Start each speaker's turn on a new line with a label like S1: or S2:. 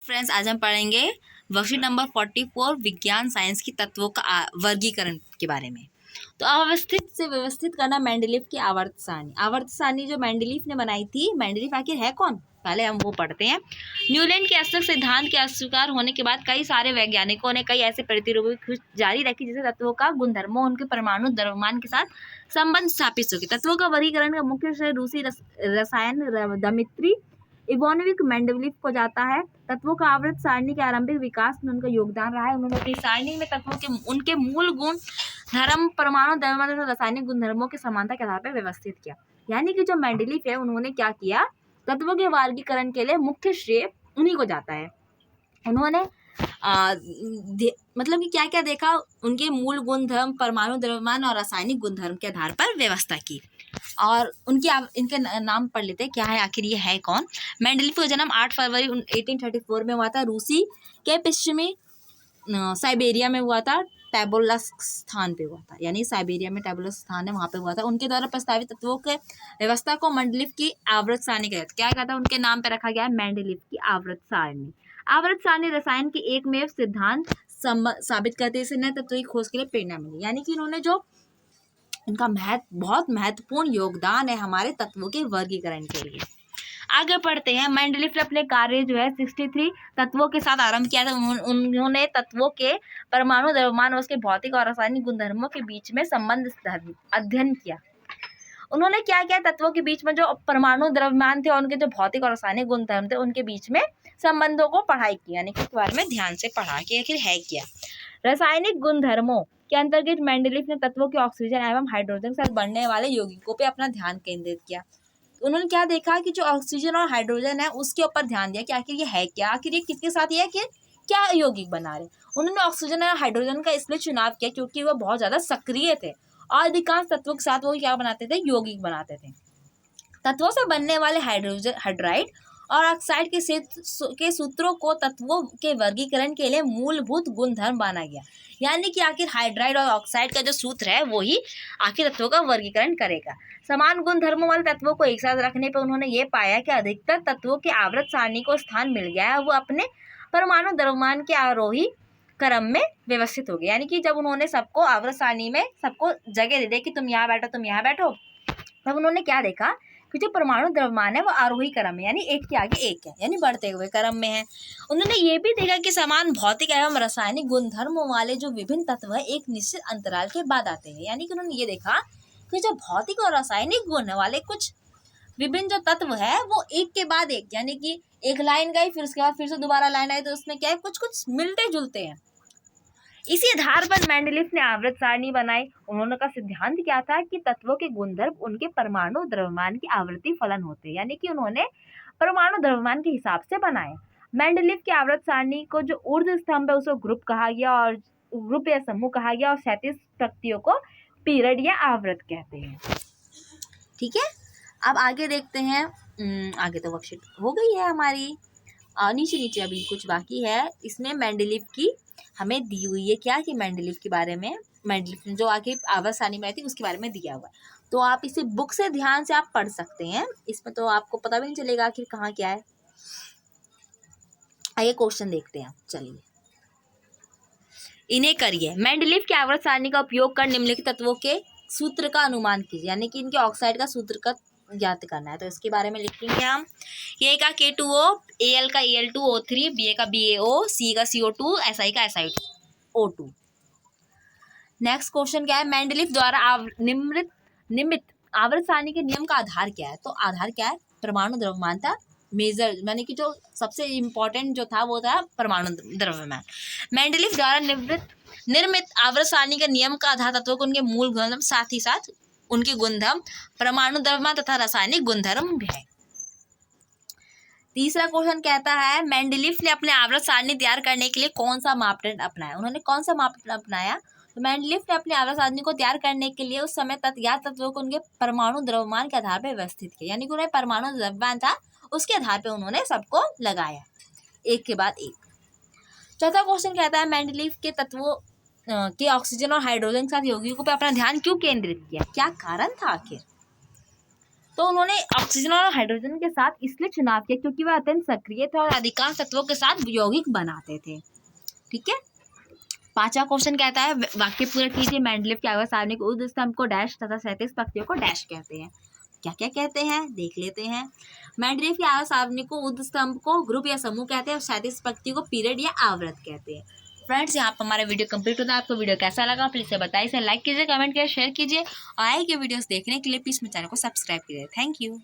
S1: Friends, आज हम पढ़ेंगे वर्कशीट नंबर 44 विज्ञान साइंस की तत्वों का वर्गीकरण के बारे में। तो अव्यवस्थित से व्यवस्थित करना मेंडलीव की आवर्त सारणी। आवर्त सारणी जो मेंडलीव ने बनाई थी, मेंडलीव आखिर है कौन, पहले हम वो पढ़ते हैं। न्यूलैंड के अष्टक सिद्धांत के अस्वीकार होने के बाद कई सारे वैज्ञानिकों ने कई ऐसे प्रतिरूपों की खोज जारी रखी जिससे तत्वों का गुणधर्मों उनके परमाणु द्रव्यमान के साथ संबंध स्थापित हो गए। तत्वों का वर्गीकरण का मुख्य श्रेय रूसी रसायन दमित्री इवानोविक मेंडलीव को जाता है। तत्वों का आवर्त सारणी के आरंभिक विकास में उनका योगदान रहा है। उन्होंने अपनी सारणी में तत्वों के उनके मूल गुण धर्म, परमाणु द्रव्यमान तथा रासायनिक गुणधर्मों की समानता के आधार पर व्यवस्थित किया। यानी कि जो मेंडलीव है, उन्होंने क्या किया, तत्वों के वर्गीकरण के लिए मुख्य श्रेय उन्हीं को जाता है। उन्होंने मतलब कि क्या क्या देखा, उनके मूल गुणधर्म, परमाणु द्रव्यमान और रासायनिक गुणधर्म के आधार पर व्यवस्था की। और इनके नाम पढ़ लेते हैं, क्या है आखिर ये है कौन। मेंडलीव का जन्म 8 फरवरी 1834 में हुआ था। रूसी के पश्चिमी साइबेरिया में हुआ था, टैबोलस्क स्थान पे हुआ था। यानी साइबेरिया में टैबोलस्क स्थान है, वहाँ पे हुआ था। उनके द्वारा प्रस्तावित तत्वों के व्यवस्था को मेंडलीव की आवर्त सारणी कहते, क्या कहता है, उनके नाम पे रखा गया है मेंडलीव की आवर्त सारणी। आवर्त सारणी रसायन की एकमेव सिद्धांत साबित करते, इसे नए तत्वों की खोज के लिए प्रेरणा मिली। यानी कि इन्होंने जो इनका बहुत महत्वपूर्ण योगदान है हमारे तत्वों के वर्गीकरण के लिए। आगे पढ़ते हैं। मेंडलीव ने अपने कार्य जो है 63 तत्वों के साथ आरंभ किया था। उन्होंने तत्वों के परमाणु द्रव्यमान और उसके भौतिक और रासायनिक गुणधर्मों के बीच में संबंध अध्ययन किया। उन्होंने क्या किया, तत्वों के बीच में जो परमाणु द्रव्यमान थे और उनके जो भौतिक और रासायनिक गुणधर्म थे, उनके बीच में संबंधों को पढ़ाई की। यानी कि इसके बारे में ध्यान से पढ़ा कि आखिर है क्या। रासायनिक गुणधर्मों के अंतर्गत मेंडलीव ने तत्वों के ऑक्सीजन एवं हाइड्रोजन के साथ बढ़ने वाले यौगिकों पे अपना ध्यान केंद्रित किया। उन्होंने क्या देखा कि जो ऑक्सीजन और हाइड्रोजन है उसके ऊपर ध्यान दिया कि आखिर ये है क्या, आखिर ये किसके साथ ये है कि क्या यौगिक बना रहे। उन्होंने ऑक्सीजन और हाइड्रोजन का इसलिए चुनाव किया क्योंकि वो बहुत ज्यादा सक्रिय थे और अधिकांश तत्वों के साथ वो क्या बनाते थे, यौगिक बनाते थे। तत्वों से बनने वाले हाइड्राइड और ऑक्साइड के सूत्रों को तत्वों के वर्गीकरण के लिए मूलभूत गुणधर्म माना गया। यानी कि आखिर हाइड्राइड और ऑक्साइड का जो सूत्र है वो ही आखिर तत्वों का वर्गीकरण करेगा। समान गुणधर्मों वाले तत्वों को एक साथ रखने पर उन्होंने ये पाया कि अधिकतर तत्वों के आवर्त सारणी को स्थान मिल गया है, वो अपने परमाणु द्रव्यमान के आरोही क्रम में व्यवस्थित हो गए। यानी कि जब उन्होंने सबको आवर्त सारणी में सबको जगह दे दी कि तुम यहाँ बैठो, तुम यहाँ बैठो, तब उन्होंने क्या देखा कि जो परमाणु द्रव्यमान है वो आरोही क्रम में, यानी एक के आगे एक है, यानी बढ़ते हुए क्रम में है। उन्होंने ये भी देखा कि समान भौतिक एवं रासायनिक गुणधर्मों वाले जो विभिन्न तत्व है एक निश्चित अंतराल के बाद आते हैं। यानी कि उन्होंने ये देखा कि जो भौतिक और रासायनिक गुण वाले कुछ विभिन्न जो तत्व है वो एक के बाद एक, यानी कि एक लाइन गई फिर उसके बाद फिर से दोबारा लाइन आई, तो उसमें क्या है, कुछ कुछ मिलते जुलते हैं। इसी आधार पर मेंडलीव ने आवर्त सारणी बनाई। उन्होंने का सिद्धांत क्या था कि तत्वों के गुणधर्म उनके परमाणु द्रव्यमान की आवर्ती फलन होते हैं। यानी कि उन्होंने परमाणु द्रव्यमान के हिसाब से बनाया। मेंडलीव की आवर्त सारणी को जो ऊर्ध्व स्तंभ है उसको ग्रुप कहा गया और ग्रुप या समूह कहा गया, और 37 प्रकृतियों को पीरियड या आवृत कहते हैं। ठीक है, अब आगे देखते हैं। आगे तो वर्कशीट हो गई है हमारी, नीचे अभी कुछ बाकी है। इसमें मेंडलीव की हमें दी हुई है क्या कि मेंडलीव के बारे में, मेंडलीव ने जो आखिर आवर्त सारणी में थी उसके बारे में दिया हुआ है। तो आप इसे बुक से ध्यान से आप पढ़ सकते हैं, इसमें तो आपको पता भी नहीं चलेगा आखिर कहाँ क्या है। आइए क्वेश्चन देखते हैं। चलिए इन्हें करिए। मेंडलीव की आवर्त सारणी का उपयोग कर निम्नलिखित तत्वों के सूत्र का अनुमान कीजिए। यानी कि इनके ऑक्साइड का सूत्र का ज्ञात करना है, तो इसके बारे में लिखेंगे हम। ए का K2O, Al का Al2O3, Ba का BaO, C का CO2, Si का SiO2। नेक्स्ट क्वेश्चन क्या है, मेंडलीव द्वारा निम्नित आवर्त सारणी के नियम का आधार क्या है। तो आधार क्या है, परमाणु द्रव्यमान था। मेजर यानी कि जो सबसे इम्पोर्टेंट जो था वो था परमाणु द्रव्यमान। मेंडलीव द्वारा निर्मित आवर्त सारणी के नियम का आधार तत्वों को उनके मूल गुणधर्म, साथ ही साथ उनके गुणधर्म, परमाणु द्रव्यमान तथा रासायनिक गुणधर्म भी है। तीसरा क्वेश्चन कहता है, मेंडलीव ने अपने आवर्त सारणी तैयार करने के लिए कौन सा मापदंड अपनाया। उन्होंने कौन सा मापदंड अपनाया, तो मेंडलीव ने अपने आवर्त सारणी को तैयार करने के लिए उस समय ज्ञात तत्वों को उनके परमाणु द्रव्यमान के आधार पर व्यवस्थित किया। यानी कि उन्हें परमाणु द्रव्यमान था उसके आधार पर उन्होंने सबको लगाया एक के बाद एक। चौथा क्वेश्चन कहता है, मेंडलीव के तत्वों के ऑक्सीजन और हाइड्रोजन के साथ यौगिकों पर अपना ध्यान क्यों केंद्रित किया, क्या कारण था आखिर। तो उन्होंने ऑक्सीजन और हाइड्रोजन के साथ इसलिए चुनाव किया क्योंकि वह अत्यंत सक्रिय थे और अधिकांश तत्वों के साथ यौगिक बनाते थे। ठीक है, 5वां क्वेश्चन कहता है वाक्य पूरा कीजिए। मेंडलीव के आवर्त सारणी को ऊर्ध्व स्तंभ को डैश तथा क्षैतिज पंक्तियों को डैश कहते हैं। क्या क्या कहते हैं देख लेते हैं। मेंडलीव की आवर्त सारणी को ऊर्ध्व स्तंभ को ग्रुप या समूह कहते हैं और क्षैतिज पंक्ति को पीरियड या आवृत कहते हैं। फ्रेंड्स, यहाँ पर हमारा वीडियो कंप्लीट होता है। आपको वीडियो कैसा लगा प्लीज से बताइए, इसे लाइक कीजिए, कमेंट कीजिए, शेयर कीजिए और आए के वीडियोस देखने के लिए प्लीज मेरे चैनल को सब्सक्राइब कीजिए। Thank you.